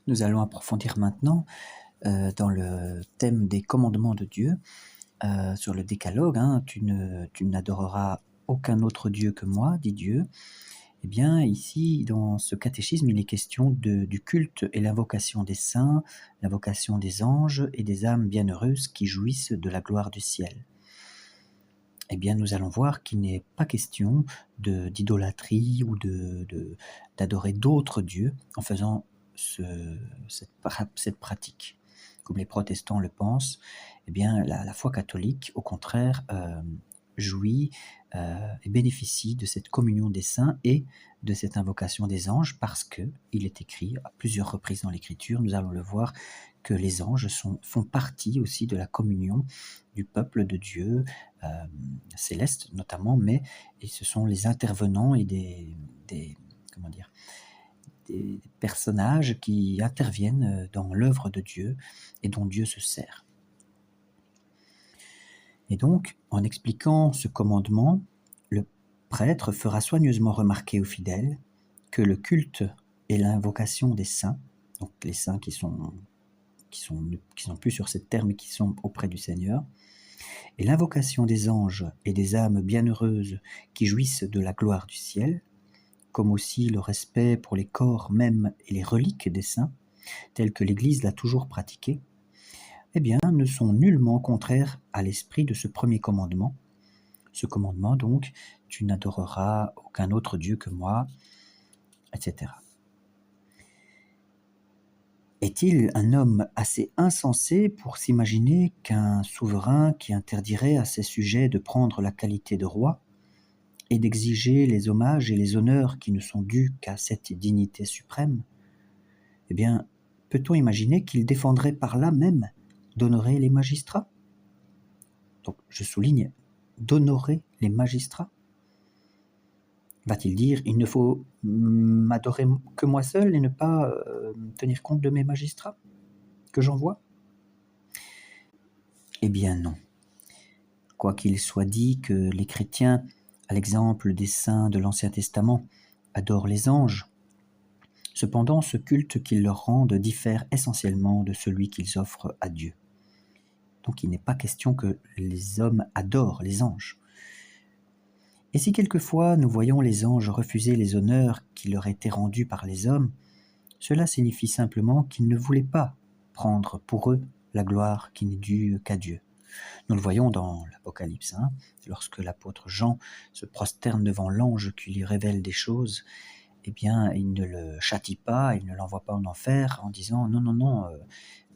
Nous allons approfondir maintenant dans le thème des commandements de Dieu, sur le décalogue. Tu n'adoreras aucun autre Dieu que moi, dit Dieu. Eh bien, ici, dans ce catéchisme, il est question du culte et l'invocation des saints, l'invocation des anges et des âmes bienheureuses qui jouissent de la gloire du ciel. Eh bien, nous allons voir qu'il n'est pas question d'idolâtrie ou d'adorer d'autres dieux en faisant cette pratique. Comme les protestants le pensent, eh bien, la foi catholique, au contraire, jouit et bénéficie de cette communion des saints et de cette invocation des anges, parce qu'il est écrit à plusieurs reprises dans l'Écriture, nous allons le voir, que les anges font partie aussi de la communion du peuple de Dieu, céleste notamment, mais ce sont les intervenants et des personnages qui interviennent dans l'œuvre de Dieu et dont Dieu se sert. Et donc, en expliquant ce commandement, le prêtre fera soigneusement remarquer aux fidèles que le culte et l'invocation des saints, donc les saints qui sont plus sur cette terre mais qui sont auprès du Seigneur, et l'invocation des anges et des âmes bienheureuses qui jouissent de la gloire du ciel, comme aussi le respect pour les corps même et les reliques des saints, tels que l'Église l'a toujours pratiqué, eh bien, ne sont nullement contraires à l'esprit de ce premier commandement. Ce commandement, donc, tu n'adoreras aucun autre Dieu que moi, etc. Est-il un homme assez insensé pour s'imaginer qu'un souverain qui interdirait à ses sujets de prendre la qualité de roi et d'exiger les hommages et les honneurs qui ne sont dus qu'à cette dignité suprême, eh bien, peut-on imaginer qu'il défendrait par là même d'honorer les magistrats? Donc, je souligne, d'honorer les magistrats. Va-t-il dire, il ne faut m'adorer que moi seul et ne pas tenir compte de mes magistrats que j'envoie? Eh bien non. Quoiqu'il soit dit que les chrétiens, à l'exemple des saints de l'Ancien Testament, adorent les anges, cependant ce culte qu'ils leur rendent diffère essentiellement de celui qu'ils offrent à Dieu. Donc il n'est pas question que les hommes adorent les anges. Et si quelquefois nous voyons les anges refuser les honneurs qui leur étaient rendus par les hommes, cela signifie simplement qu'ils ne voulaient pas prendre pour eux la gloire qui n'est due qu'à Dieu. Nous le voyons dans l'Apocalypse, lorsque l'apôtre Jean se prosterne devant l'ange qui lui révèle des choses, eh bien, il ne le châtie pas, il ne l'envoie pas en enfer en disant non,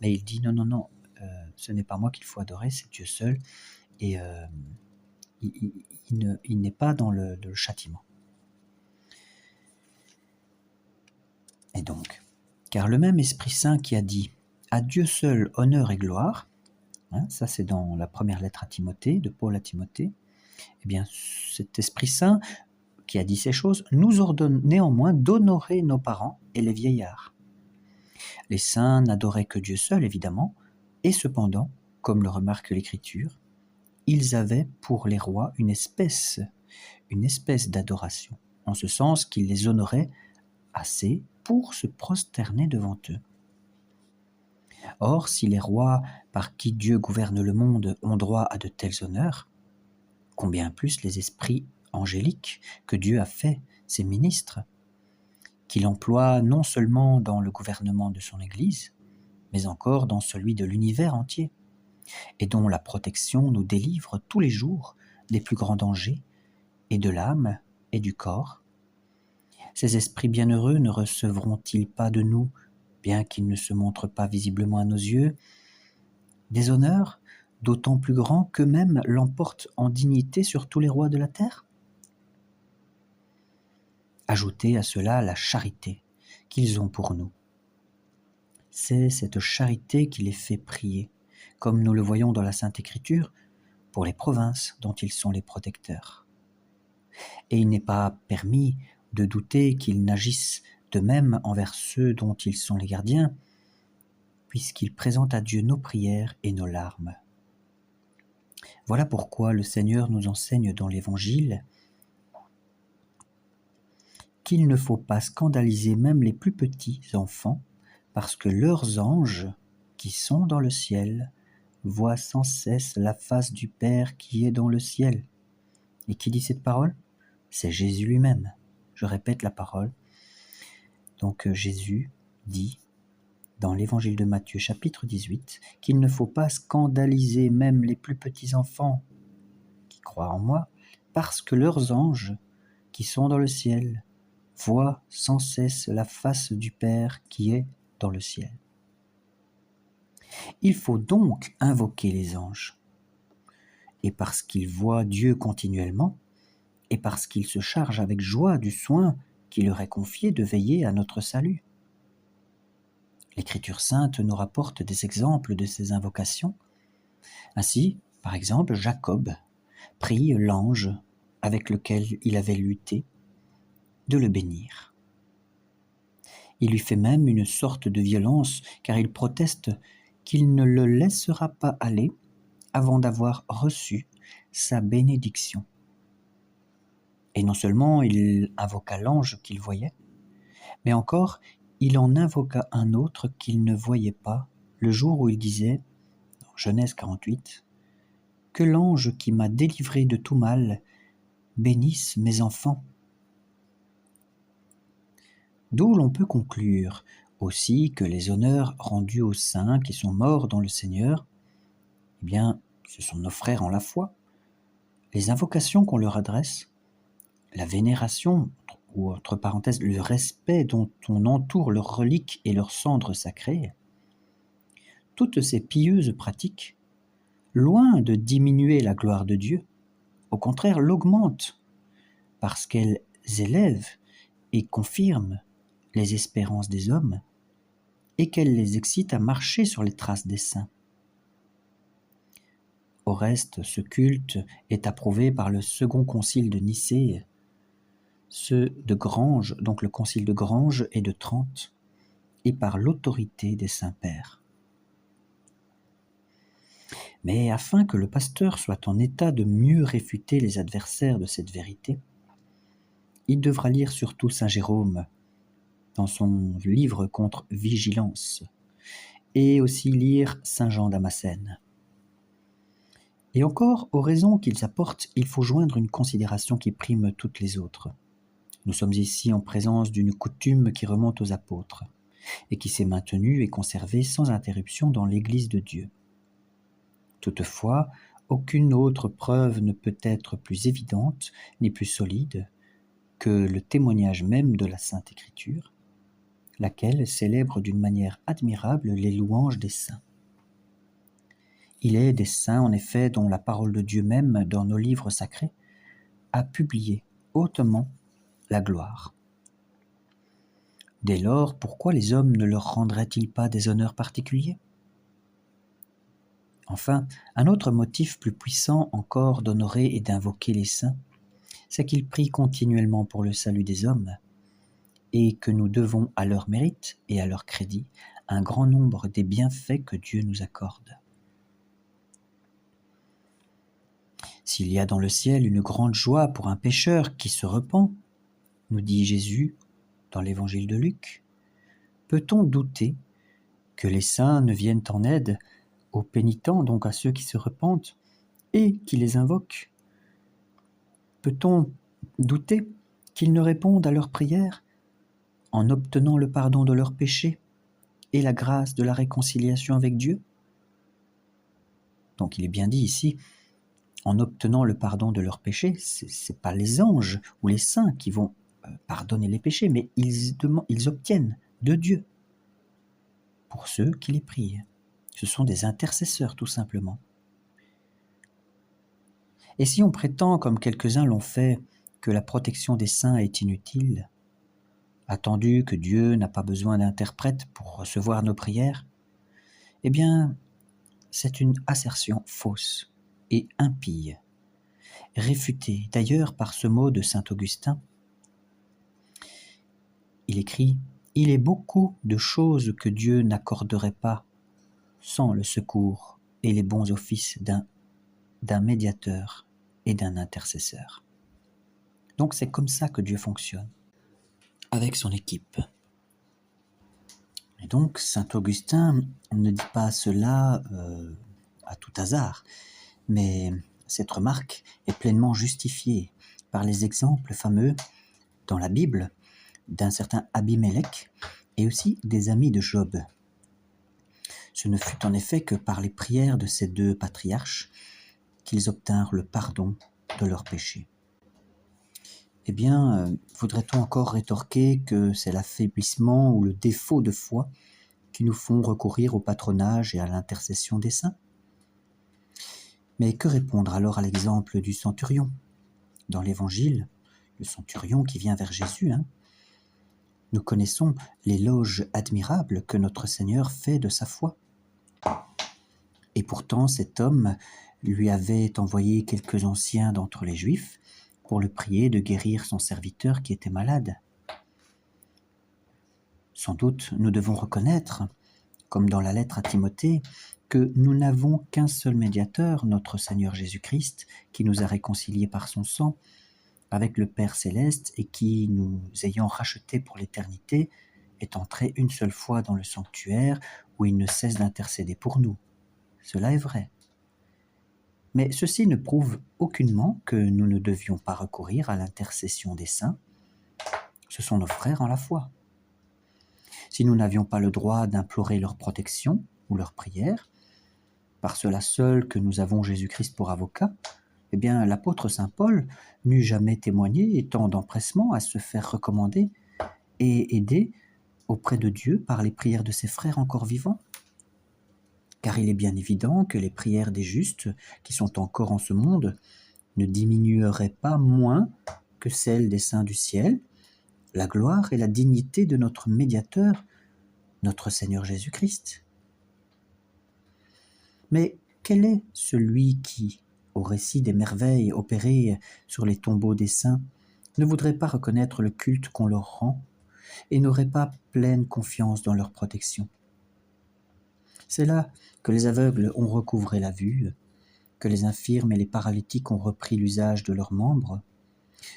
mais il dit non, ce n'est pas moi qu'il faut adorer, c'est Dieu seul, et il n'est pas dans le châtiment. Et donc, car le même Esprit Saint qui a dit « À Dieu seul honneur et gloire », ça c'est dans la première lettre à Timothée, de Paul à Timothée, eh bien cet Esprit Saint qui a dit ces choses nous ordonne néanmoins d'honorer nos parents et les vieillards. Les saints n'adoraient que Dieu seul, évidemment, et cependant, comme le remarque l'Écriture, ils avaient pour les rois une espèce d'adoration, en ce sens qu'ils les honoraient assez pour se prosterner devant eux. Or, si les rois par qui Dieu gouverne le monde ont droit à de tels honneurs, combien plus les esprits angéliques que Dieu a fait ses ministres, qu'il emploie non seulement dans le gouvernement de son Église, mais encore dans celui de l'univers entier, et dont la protection nous délivre tous les jours des plus grands dangers, et de l'âme et du corps. Ces esprits bienheureux ne recevront-ils pas de nous, bien qu'ils ne se montrent pas visiblement à nos yeux, des honneurs d'autant plus grands qu'eux-mêmes l'emportent en dignité sur tous les rois de la terre? Ajoutez à cela la charité qu'ils ont pour nous. C'est cette charité qui les fait prier, comme nous le voyons dans la Sainte Écriture, pour les provinces dont ils sont les protecteurs. Et il n'est pas permis de douter qu'ils n'agissent de même envers ceux dont ils sont les gardiens, puisqu'ils présentent à Dieu nos prières et nos larmes. Voilà pourquoi le Seigneur nous enseigne dans l'Évangile qu'il ne faut pas scandaliser même les plus petits enfants parce que leurs anges, qui sont dans le ciel, voient sans cesse la face du Père qui est dans le ciel. Et qui dit cette parole? C'est Jésus lui-même. Je répète la parole. Donc Jésus dit dans l'évangile de Matthieu chapitre 18 qu'il ne faut pas scandaliser même les plus petits enfants qui croient en moi, parce que leurs anges, qui sont dans le ciel, voient sans cesse la face du Père qui est dans le ciel. Il faut donc invoquer les anges. Et parce qu'ils voient Dieu continuellement, et parce qu'ils se chargent avec joie du soin qui leur est confié de veiller à notre salut. L'Écriture sainte nous rapporte des exemples de ces invocations. Ainsi, par exemple, Jacob prie l'ange avec lequel il avait lutté de le bénir. Il lui fait même une sorte de violence, car il proteste qu'il ne le laissera pas aller avant d'avoir reçu sa bénédiction. Et non seulement il invoqua l'ange qu'il voyait, mais encore il en invoqua un autre qu'il ne voyait pas le jour où il disait, dans Genèse 48, « Que l'ange qui m'a délivré de tout mal bénisse mes enfants. » D'où l'on peut conclure aussi que les honneurs rendus aux saints qui sont morts dans le Seigneur, eh bien, ce sont nos frères en la foi. Les invocations qu'on leur adresse, la vénération, ou entre parenthèses, le respect dont on entoure leurs reliques et leurs cendres sacrées, toutes ces pieuses pratiques, loin de diminuer la gloire de Dieu, au contraire l'augmentent, parce qu'elles élèvent et confirment les espérances des hommes, et qu'elles les excitent à marcher sur les traces des saints. Au reste, ce culte est approuvé par le second concile de Nicée, ceux de Grange, donc le concile de Grange et de Trente, et par l'autorité des saints-pères. Mais afin que le pasteur soit en état de mieux réfuter les adversaires de cette vérité, il devra lire surtout saint Jérôme dans son livre contre vigilance, et aussi lire saint Jean Damascène. Et encore, aux raisons qu'ils apportent, il faut joindre une considération qui prime toutes les autres. Nous sommes ici en présence d'une coutume qui remonte aux apôtres, et qui s'est maintenue et conservée sans interruption dans l'Église de Dieu. Toutefois, aucune autre preuve ne peut être plus évidente ni plus solide que le témoignage même de la Sainte Écriture, laquelle célèbre d'une manière admirable les louanges des saints. Il est des saints, en effet, dont la parole de Dieu même, dans nos livres sacrés, a publié hautement la gloire. Dès lors, pourquoi les hommes ne leur rendraient-ils pas des honneurs particuliers? Enfin, un autre motif plus puissant encore d'honorer et d'invoquer les saints, c'est qu'ils prient continuellement pour le salut des hommes, et que nous devons à leur mérite et à leur crédit un grand nombre des bienfaits que Dieu nous accorde. S'il y a dans le ciel une grande joie pour un pécheur qui se repent, nous dit Jésus dans l'évangile de Luc, peut-on douter que les saints ne viennent en aide aux pénitents, donc à ceux qui se repentent, et qui les invoquent? Peut-on douter qu'ils ne répondent à leurs prières en obtenant le pardon de leurs péchés et la grâce de la réconciliation avec Dieu? Donc il est bien dit ici, en obtenant le pardon de leurs péchés, ce n'est pas les anges ou les saints qui vont pardonner les péchés, mais ils obtiennent de Dieu pour ceux qui les prient. Ce sont des intercesseurs tout simplement. Et si on prétend, comme quelques-uns l'ont fait, que la protection des saints est inutile, attendu que Dieu n'a pas besoin d'interprète pour recevoir nos prières, eh bien, c'est une assertion fausse et impie, réfutée d'ailleurs par ce mot de saint Augustin. Il écrit « Il est beaucoup de choses que Dieu n'accorderait pas sans le secours et les bons offices d'un médiateur et d'un intercesseur. » Donc c'est comme ça que Dieu fonctionne, avec son équipe. Et donc, saint Augustin ne dit pas cela à tout hasard, mais cette remarque est pleinement justifiée par les exemples fameux dans la Bible d'un certain Abimélec et aussi des amis de Job. Ce ne fut en effet que par les prières de ces deux patriarches qu'ils obtinrent le pardon de leurs péchés. Eh bien, voudrait-on encore rétorquer que c'est l'affaiblissement ou le défaut de foi qui nous font recourir au patronage et à l'intercession des saints? Mais que répondre alors à l'exemple du centurion? Dans l'Évangile, le centurion qui vient vers Jésus, nous connaissons l'éloge admirable que notre Seigneur fait de sa foi. Et pourtant, cet homme lui avait envoyé quelques anciens d'entre les Juifs pour le prier de guérir son serviteur qui était malade. Sans doute, nous devons reconnaître, comme dans la lettre à Timothée, que nous n'avons qu'un seul médiateur, notre Seigneur Jésus-Christ, qui nous a réconciliés par son sang avec le Père céleste et qui, nous ayant rachetés pour l'éternité, est entré une seule fois dans le sanctuaire où il ne cesse d'intercéder pour nous. Cela est vrai. Mais ceci ne prouve aucunement que nous ne devions pas recourir à l'intercession des saints. Ce sont nos frères en la foi. Si nous n'avions pas le droit d'implorer leur protection ou leur prière, par cela seul que nous avons Jésus-Christ pour avocat, eh bien l'apôtre saint Paul n'eût jamais témoigné tant d'empressement à se faire recommander et aider auprès de Dieu par les prières de ses frères encore vivants. Car il est bien évident que les prières des justes, qui sont encore en ce monde, ne diminueraient pas moins que celles des saints du ciel, la gloire et la dignité de notre médiateur, notre Seigneur Jésus-Christ. Mais quel est celui qui, au récit des merveilles opérées sur les tombeaux des saints, ne voudrait pas reconnaître le culte qu'on leur rend et n'aurait pas pleine confiance dans leur protection? C'est là que les aveugles ont recouvré la vue, que les infirmes et les paralytiques ont repris l'usage de leurs membres.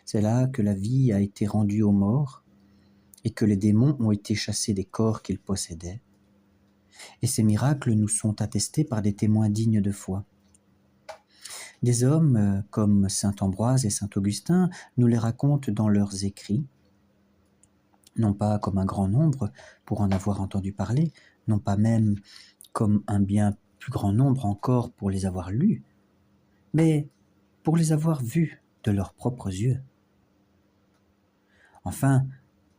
C'est là que la vie a été rendue aux morts et que les démons ont été chassés des corps qu'ils possédaient. Et ces miracles nous sont attestés par des témoins dignes de foi. Des hommes comme saint Ambroise et saint Augustin nous les racontent dans leurs écrits, non pas comme un grand nombre pour en avoir entendu parler, non pas même comme un bien plus grand nombre encore pour les avoir lus, mais pour les avoir vus de leurs propres yeux. Enfin,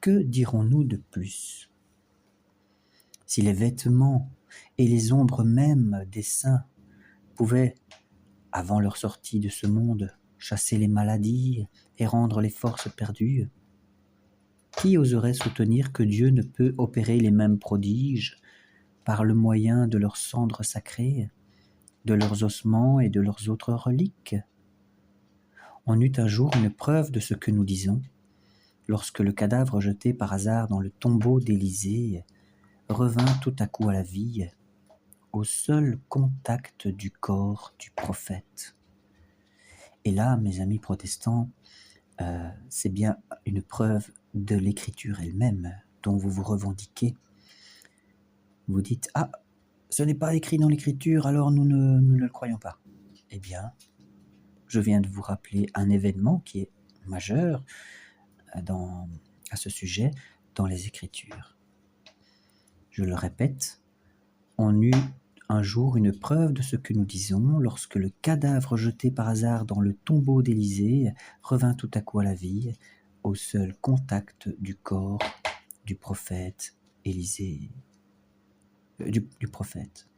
que dirons-nous de plus? Si les vêtements et les ombres même des saints pouvaient, avant leur sortie de ce monde, chasser les maladies et rendre les forces perdues, qui oserait soutenir que Dieu ne peut opérer les mêmes prodiges par le moyen de leurs cendres sacrées, de leurs ossements et de leurs autres reliques? On eut un jour une preuve de ce que nous disons, lorsque le cadavre jeté par hasard dans le tombeau d'Élisée revint tout à coup à la vie, au seul contact du corps du prophète. Et là, mes amis protestants, c'est bien une preuve de l'écriture elle-même dont vous vous revendiquez. Vous dites « Ah, ce n'est pas écrit dans l'écriture, alors nous ne le croyons pas. » Eh bien, je viens de vous rappeler un événement qui est majeur à ce sujet dans les Écritures. Je le répète, on eut un jour une preuve de ce que nous disons lorsque le cadavre jeté par hasard dans le tombeau d'Élisée revint tout à coup à la vie au seul contact du corps du prophète Élisée, du prophète.